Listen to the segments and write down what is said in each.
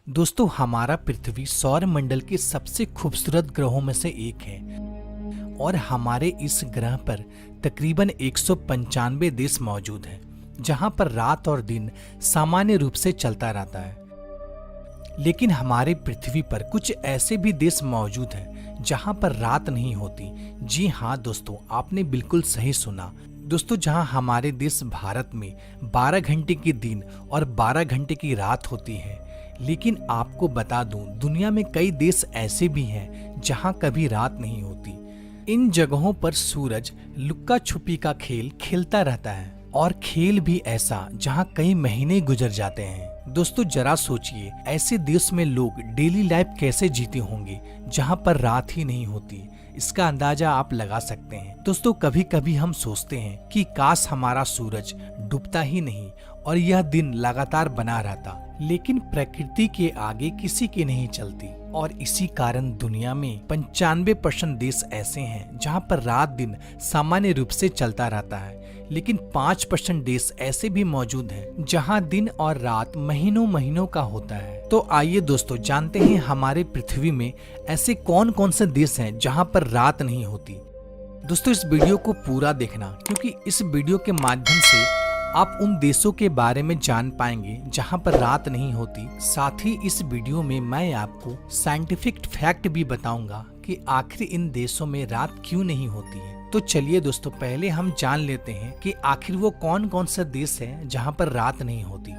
दोस्तों, हमारा पृथ्वी सौर मंडल के सबसे खूबसूरत ग्रहों में से एक है और हमारे इस ग्रह पर तकरीबन 195 देश मौजूद हैं, जहां पर रात और दिन सामान्य रूप से चलता रहता है। लेकिन हमारे पृथ्वी पर कुछ ऐसे भी देश मौजूद हैं जहां पर रात नहीं होती। जी हाँ दोस्तों, आपने बिल्कुल सही सुना। दोस्तों, जहां हमारे देश भारत में 12 घंटे की दिन और 12 घंटे की रात होती है, लेकिन आपको बता दूं, दुनिया में कई देश ऐसे भी हैं जहां कभी रात नहीं होती। इन जगहों पर सूरज लुक्का छुपी का खेल खेलता रहता है और खेल भी ऐसा जहां कई महीने गुजर जाते हैं। दोस्तों, जरा सोचिए, ऐसे देश में लोग डेली लाइफ कैसे जीते होंगे जहां पर रात ही नहीं होती। इसका अंदाजा आप लगा सकते हैं। दोस्तों, कभी कभी हम सोचते हैं कि काश हमारा सूरज डूबता ही नहीं और यह दिन लगातार बना रहता, लेकिन प्रकृति के आगे किसी की नहीं चलती और इसी कारण दुनिया में 95% देश ऐसे हैं जहां पर रात दिन सामान्य रूप से चलता रहता है, लेकिन 5% देश ऐसे भी मौजूद हैं जहां दिन और रात महीनों महीनों का होता है। तो आइए दोस्तों, जानते हैं हमारे पृथ्वी में ऐसे कौन कौन से देश हैं जहां पर रात नहीं होती। दोस्तों, इस वीडियो को पूरा देखना, क्योंकि इस वीडियो के माध्यम से आप उन देशों के बारे में जान पाएंगे जहां पर रात नहीं होती। साथ ही इस वीडियो में मैं आपको साइंटिफिक फैक्ट भी बताऊंगा कि आखिर इन देशों में रात क्यों नहीं होती है। तो चलिए दोस्तों, पहले हम जान लेते हैं कि आखिर वो कौन कौन से देश हैं जहां पर रात नहीं होती।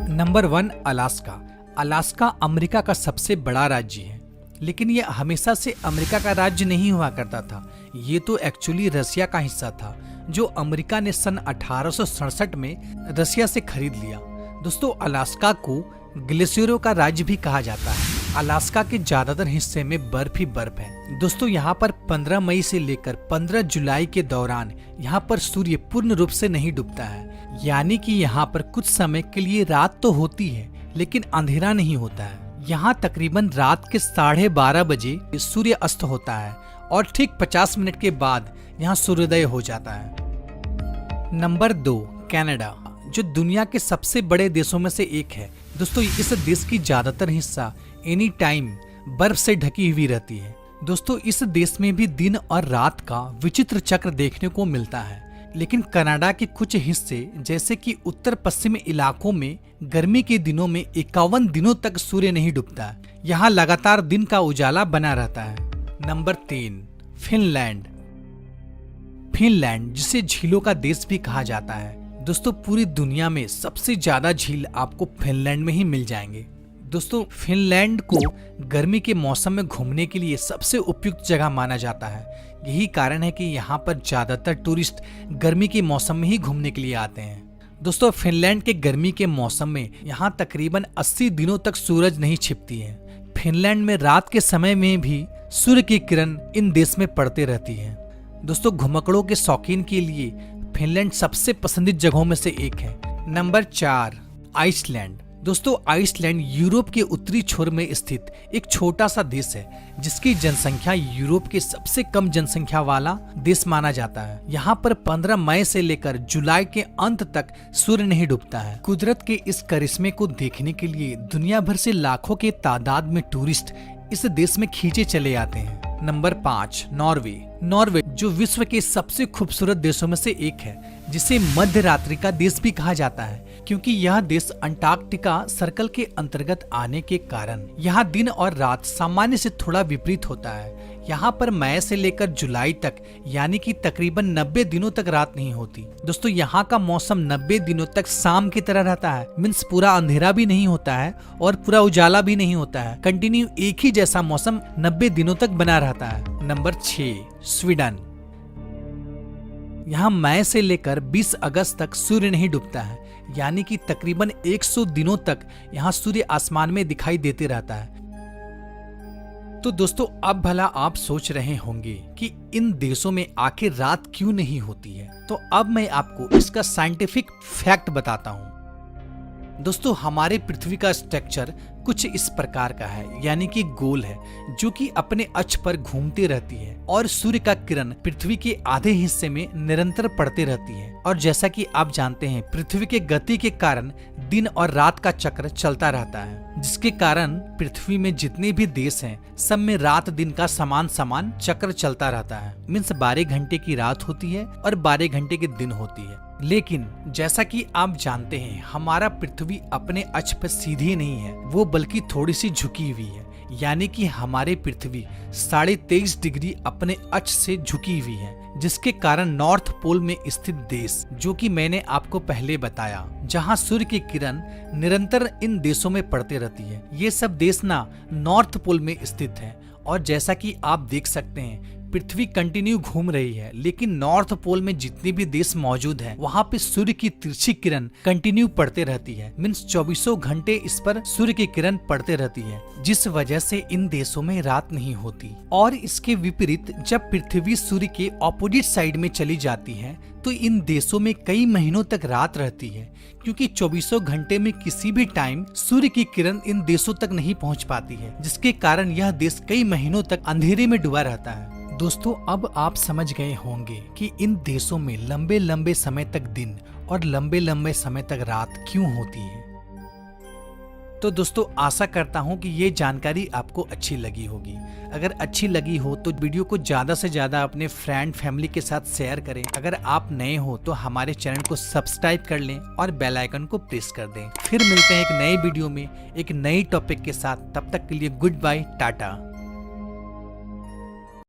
Number 1, Alaska. अलास्का अमेरिका का सबसे बड़ा राज्य है, लेकिन यह हमेशा से अमेरिका का राज्य नहीं हुआ करता था। ये तो एक्चुअली रसिया का हिस्सा था, जो अमेरिका ने सन 1867 में रसिया से खरीद लिया। दोस्तों, अलास्का को ग्लेशियरों का राज्य भी कहा जाता है। अलास्का के ज्यादातर हिस्से में बर्फ ही बर्फ है। दोस्तों, यहाँ पर 15 मई से लेकर 15 जुलाई के दौरान यहाँ पर सूर्य पूर्ण रूप से नहीं डूबता है, यानी कि यहाँ पर कुछ समय के लिए रात तो होती है लेकिन अंधेरा नहीं होता है। यहाँ तकरीबन रात के 12:30 बजे सूर्य अस्त होता है और ठीक 50 मिनट के बाद यहाँ सूर्योदय हो जाता है। नंबर 2, कनाडा, जो दुनिया के सबसे बड़े देशों में से एक है। दोस्तों, इस देश की ज्यादातर हिस्सा एनी टाइम बर्फ से ढकी हुई रहती है। दोस्तों, इस देश में भी दिन और रात का विचित्र चक्र देखने को मिलता है, लेकिन कनाडा के कुछ हिस्से जैसे कि उत्तर पश्चिम इलाकों में गर्मी के दिनों में 51 दिनों तक सूर्य नहीं डूबता। यहाँ लगातार दिन का उजाला बना रहता है। Number 3, Finland. फिनलैंड, जिसे झीलों का देश भी कहा जाता है। दोस्तों, पूरी दुनिया में सबसे ज्यादा झील आपको फिनलैंड में ही मिल जाएंगे। दोस्तों, फिनलैंड को गर्मी के मौसम में घूमने के लिए सबसे उपयुक्त जगह माना जाता है। यही कारण है कि यहाँ पर ज्यादातर टूरिस्ट गर्मी के मौसम में ही घूमने के लिए आते हैं। दोस्तों, फिनलैंड के गर्मी के मौसम में यहाँ तकरीबन 80 दिनों तक सूरज नहीं छिपती है। फिनलैंड में रात के समय में भी सूर्य की किरण इन देश में पड़ते रहती है। दोस्तों, घुमक्कड़ों के शौकीन के लिए फिनलैंड सबसे पसंदीदा जगहों में से एक है। Number 4, Iceland. दोस्तों, आइसलैंड यूरोप के उत्तरी छोर में स्थित एक छोटा सा देश है, जिसकी जनसंख्या यूरोप के सबसे कम जनसंख्या वाला देश माना जाता है। यहाँ पर 15 मई से लेकर जुलाई के अंत तक सूर्य नहीं डूबता है। कुदरत के इस करिश्मे को देखने के लिए दुनिया भर से लाखों के तादाद में टूरिस्ट इस देश में खींचे चले आते हैं। Number 5, Norway. नॉर्वे, जो विश्व के सबसे खूबसूरत देशों में से एक है, जिसे मध्य रात्रि का देश भी कहा जाता है, क्योंकि यह देश अंटार्कटिका सर्कल के अंतर्गत आने के कारण यहाँ दिन और रात सामान्य से थोड़ा विपरीत होता है। यहाँ पर मई से लेकर जुलाई तक, यानी कि तकरीबन 90 दिनों तक रात नहीं होती। दोस्तों, यहाँ का मौसम 90 दिनों तक शाम की तरह रहता है। मीन्स पूरा अंधेरा भी नहीं होता है और पूरा उजाला भी नहीं होता है। कंटिन्यू एक ही जैसा मौसम 90 दिनों तक बना रहता है। Number 6, Sweden. यहाँ मई से लेकर 20 अगस्त तक सूर्य नहीं डूबता है, यानी कि तकरीबन 100 दिनों तक यहाँ सूर्य आसमान में दिखाई देते रहता है। तो दोस्तों, अब भला आप सोच रहे होंगे कि इन देशों में आखिर रात क्यों नहीं होती है। तो अब मैं आपको इसका साइंटिफिक फैक्ट बताता हूँ। दोस्तों, हमारे पृथ्वी का स्ट्रक्चर कुछ इस प्रकार का है, यानी कि गोल है, जो कि अपने अक्ष पर घूमती रहती है और सूर्य का किरण पृथ्वी के आधे हिस्से में निरंतर पड़ती रहती है। और जैसा कि आप जानते हैं, पृथ्वी के गति के कारण दिन और रात का चक्र चलता रहता है, जिसके कारण पृथ्वी में जितने भी देश हैं, सब में रात दिन का समान समान चक्र चलता रहता है। मीन्स 12 घंटे की रात होती है और 12 घंटे की दिन होती है। लेकिन जैसा कि आप जानते हैं, हमारा पृथ्वी अपने अक्ष पर सीधी नहीं है, वो बल्कि थोड़ी सी झुकी हुई है, यानी कि हमारे पृथ्वी 23.5 डिग्री अपने अक्ष से झुकी हुई है, जिसके कारण नॉर्थ पोल में स्थित देश, जो कि मैंने आपको पहले बताया, जहां सूर्य की किरण निरंतर इन देशों में पड़ती रहती है, ये सब देश ना नॉर्थ पोल में स्थित है। और जैसा कि आप देख सकते हैं, पृथ्वी कंटिन्यू घूम रही है, लेकिन नॉर्थ पोल में जितने भी देश मौजूद हैं, वहाँ पे सूर्य की तिरछी किरण कंटिन्यू पड़ते रहती है। मीन्स 24 घंटे इस पर सूर्य की किरण पड़ते रहती है, जिस वजह से इन देशों में रात नहीं होती। और इसके विपरीत जब पृथ्वी सूर्य के ऑपोजिट साइड में चली जाती है, तो इन देशों में कई महीनों तक रात रहती है, क्योंकि 24 घंटे में किसी भी टाइम सूर्य की किरण इन देशों तक नहीं पहुंच पाती है, जिसके कारण यह देश कई महीनों तक अंधेरे में डूबा रहता है। दोस्तों, अब आप समझ गए होंगे कि इन देशों में लंबे लंबे समय तक दिन और लंबे लंबे समय तक रात क्यों होती है। तो दोस्तों, आशा करता हूं कि ये जानकारी आपको अच्छी लगी होगी। अगर अच्छी लगी हो तो वीडियो को ज्यादा से ज्यादा अपने फ्रेंड फैमिली के साथ शेयर करें। अगर आप नए हो तो हमारे चैनल को सब्सक्राइब कर लें और बेल आइकन को प्रेस कर दें। फिर मिलते हैं एक नए वीडियो में एक नई टॉपिक के साथ। तब तक के लिए गुड बाय, टाटा।